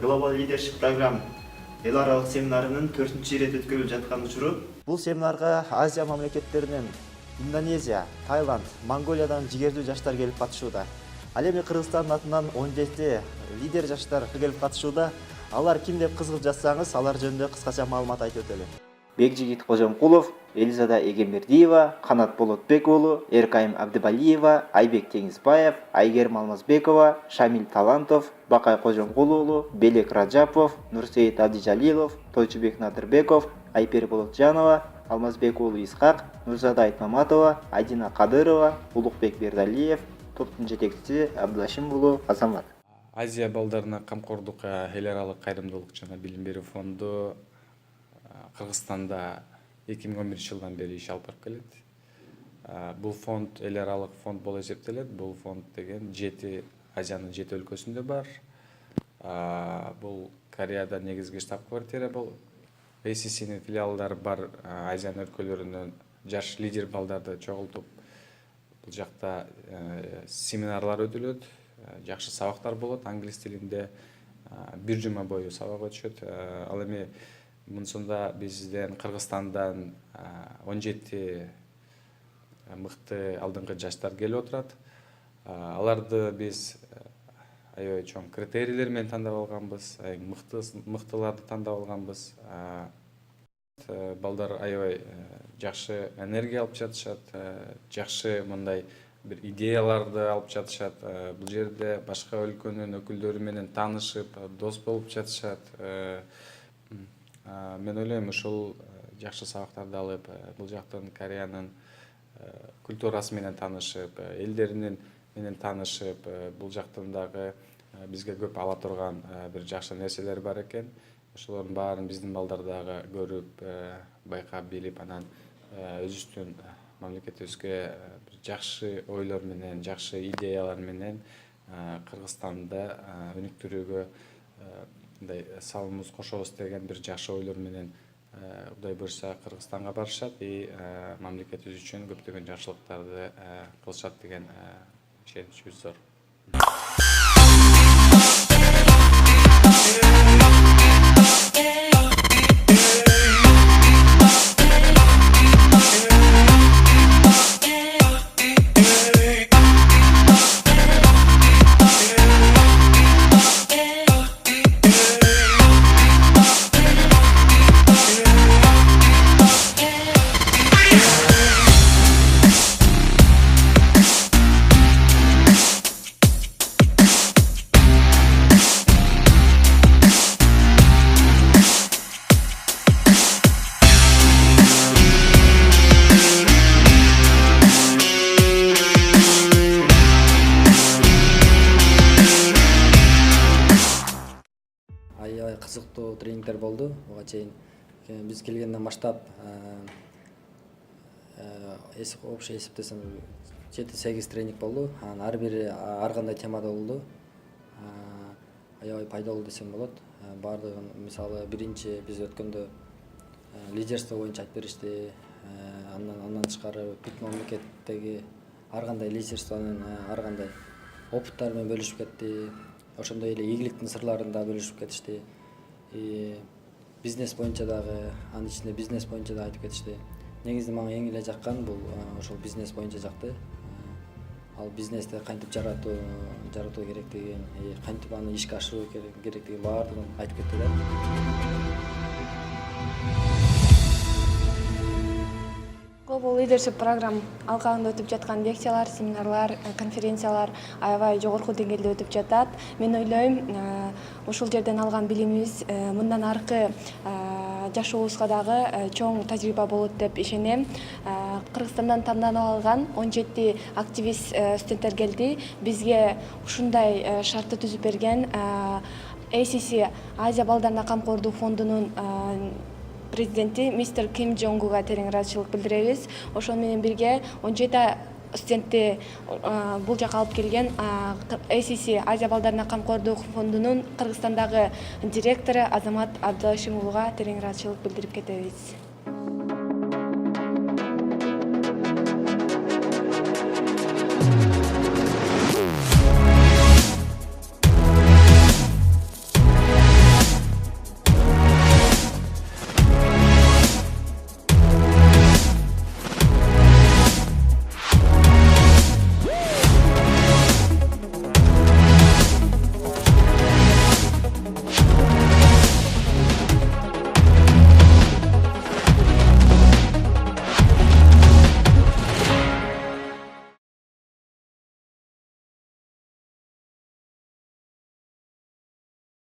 Global Leadership Program эл аралык семинарынын 4-чү ирети өткөрүлүп жаткан учуру. Бул семинарга Азия мамлекеттеринен Индонезия, Таиланд, Монголиядан жигердүү жаштар келип катышууда. Ал эми Кыргызстандын атынан 17 лидер жаштар келип катышууда. Алар ким деп кызыгып жатсаңыз, алар жөнүндө кыскача маалымат айтып өтөлү. Бекжигит Кожомкулов, Элизада Эгембердиева, Канат Болотбек уулу, Эркайым Абдыбалиева, Айбек Теңизбаев, Айгерим Алмазбекова, Шамил Талантов, Бакай Кожомкул уулу, Белек Раджапов, Нурсейит Абдижалилов, Тойчубек Надырбеков, Айпер Болотжанова, Алмазбек уулу Исхак, Нурзада Айтмаматова, Айдина Кадырова, Улукбек Бердалиев, топтун жетекчиси Абдылашим уулу Азамат. Азия балдарына камкордук эл аралык кайрымдуулук жана билим берүү фонду Кыргызстанда 2011-жылдан бери иш алып барып келет. Бул фонд эл аралык фонд болуп эсептелет. Бул фонд деген 7 Азиянын 7 өлкөсүндө бар. Бул Кореяда негизги штаб-квартира бол. ACC'нин филиалдары бар Азия өлкөлөрүнөн жаш лидер балдарды чогултуп, бул жакта семинарлар өтүлөт, жакшы сабактар болот. Англис тилинде 1 жума бою сабак өтүшөт. Ал эми мынсында бизден Кыргызстандан 17 мыкты алдыңкы жаштар келип отурат. Аларды биз аябай чоң критерийлер менен тандап алганбыз, мыктыларды тандап алганбыз. Балдар аябай жакшы энергия алып жатышат, жакшы мындай бир идеяларды алып жатышат. Бул жерде башка өлкөнүн өкүлдөрү менен таанышып, дос болуп жатышат. Мен ойлойм, ушул жакшы сабактарды алып, бул жактын Кореянын культурасы менен таанышып, элдеринин менен таанышып, бул жактан дагы бизге көп ала турган бир жакшы нерселер бар экен. Ошолордун баарын биздин балдар дагы көрүп, байкап, билип, анан өзүбүздүн мамлекетибизге бир жакшы ойлор менен, жакшы идеялар менен Кыргызстанда өнүктүрүүгө мындай салымыбыз кошобуз деген бир жакшы ойлор менен Кудай буйрса Кыргызстанга барышат и мамлекетибиз үчүн көптөгөн жакшылыктарды кылышат деген ишеничибиз зор. Аябай кызыктуу тренингдер болду. Буга чейин биз келгенден баштап общий эсептесем 7-8 тренинг болду. Анын ар бири ар кандай темада болду. Аябай пайдалуу десем болот. Бардыгын мисалы биринчи биз өткөндө лидерство боюнча айтып беришти. Андан тышкары бүт мамлекеттеги ар кандай лидерствонун ар кандай опыттары менен бөлүшүп кетти. Ошондой эле ийгиликтин сырларын да бөлүшүп кетишти. Бизнес боюнча дагы, анын ичинде бизнес боюнча да айтып кетишти. Негизи мага эң эле жаккан бул ошол бизнес боюнча жакты. Ал бизнести кантип жаратуу керектигин, кантип аны ишке ашыруу керектигин баардыгын айтып кетти да. Global Leadership программ алкагында өтүп жаткан лекциялар, семинарлар, конференциялар аябай жогорку деңгээлде өтүп жатат. Мен ойлойм, ушул жерден алган билимибиз мындан аркы жашообузга дагы чоң тажрыйба болот деп ишенем. Кыргызстандан тандалып алган 17 активист студенттер келди. Бизге ушундай шартты түзүп берген ACC Азия балдарына камкордук фондунун президенти мистер Ким Жонгуга терең ыраазычылык билдиребиз. Ошол менен бирге 17 студентти бул жака алып келген ACC Азия балдарына камкордук фондунун Кыргызстандагы директору Азамат Абдылашим уулуга терең ыраазычылык билдирип кетебиз.